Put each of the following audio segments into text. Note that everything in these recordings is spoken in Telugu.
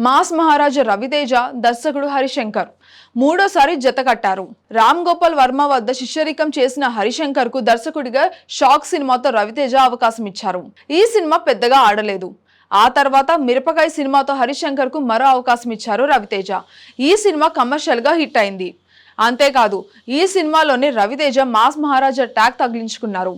మాస్ మహారాజా రవితేజ, దర్శకుడు హరిశంకర్ మూడోసారి జత కట్టారు. రామ్ గోపాల్ వర్మ వద్ద శిష్యరికం చేసిన హరిశంకర్ కు దర్శకుడిగా షాక్ సినిమాతో రవితేజ అవకాశం ఇచ్చారు. ఈ సినిమా పెద్దగా ఆడలేదు. ఆ తర్వాత మిరపకాయ సినిమాతో హరిశంకర్ కు మరో అవకాశం ఇచ్చారు రవితేజ. ఈ సినిమా కమర్షియల్ గా హిట్ అయింది. అంతేకాదు, ఈ సినిమాలోనే రవితేజ మాస్ మహారాజా ట్యాగ్ తగిలించుకున్నారు.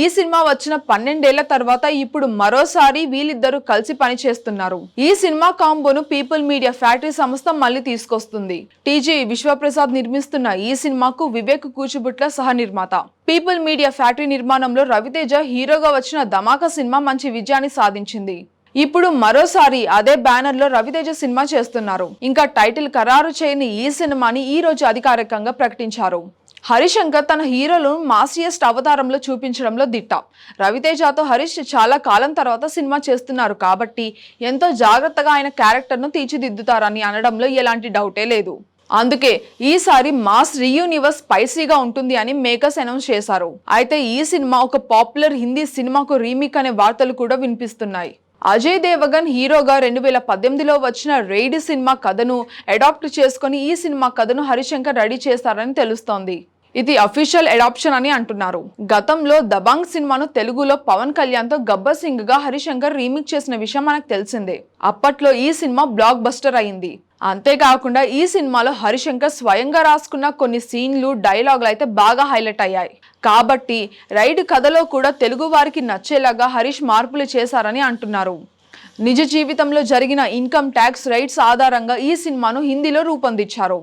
ఈ సినిమా వచ్చిన 12 ఏళ్ల తర్వాత ఇప్పుడు మరోసారి వీళ్ళిద్దరూ కలిసి పనిచేస్తున్నారు. ఈ సినిమా కాంబోను పీపుల్ మీడియా ఫ్యాక్టరీ సంస్థ మళ్ళీ తీసుకొస్తుంది. టీజీ విశ్వప్రసాద్ నిర్మిస్తున్న ఈ సినిమాకు వివేక్ కూచిబుట్ల సహ నిర్మాత. పీపుల్ మీడియా ఫ్యాక్టరీ నిర్మాణంలో రవితేజ హీరోగా వచ్చిన ధమాకా సినిమా మంచి విజయాన్ని సాధించింది. ఇప్పుడు మరోసారి అదే బ్యానర్ లో రవితేజ సినిమా చేస్తున్నారు. ఇంకా టైటిల్ ఖరారు చేయని ఈ సినిమాని ఈ రోజు అధికారికంగా ప్రకటించారు. హరిశంకర్ తన హీరోలను మాసియస్ట్ అవతారంలో చూపించడంలో దిట్ట. రవితేజతో హరీష్ చాలా కాలం తర్వాత సినిమా చేస్తున్నారు కాబట్టి ఎంతో జాగ్రత్తగా ఆయన క్యారెక్టర్ను తీర్చిదిద్దుతారని అనడంలో ఎలాంటి డౌటే లేదు. అందుకే ఈసారి మాస్ రీయూనివర్స్ స్పైసీగా ఉంటుంది అని మేకర్స్ అనౌన్స్ చేశారు. అయితే ఈ సినిమా ఒక పాపులర్ హిందీ సినిమాకు రీమేక్ అనే వార్తలు కూడా వినిపిస్తున్నాయి. అజయ్ దేవగన్ హీరోగా 2018లో వచ్చిన రెయిడ్ సినిమా కథను అడాప్ట్ చేసుకుని ఈ సినిమా కథను హరిశంకర్ రెడీ చేస్తారని తెలుస్తోంది. ఇది అఫీషియల్ అడాప్షన్ అని అంటున్నారు. గతంలో దబాంగ్ సినిమాను తెలుగులో పవన్ కళ్యాణ్ తో గబ్బర్ సింగ్ గా హరిశంకర్ రీమేక్ చేసిన విషయం మనకు తెలిసిందే. అప్పట్లో ఈ సినిమా బ్లాక్ బస్టర్ అయింది. అంతేకాకుండా ఈ సినిమాలో హరిశంకర్ స్వయంగా రాసుకున్న కొన్ని సీన్లు, డైలాగులు అయితే బాగా హైలైట్ అయ్యాయి. కాబట్టి రైడ్ కథలో కూడా తెలుగు వారికి నచ్చేలాగా హరీష్ మార్పులు చేశారని అంటున్నారు. నిజ జీవితంలో జరిగిన ఇన్కమ్ ట్యాక్స్ రైట్స్ ఆధారంగా ఈ సినిమాను హిందీలో రూపొందించారు.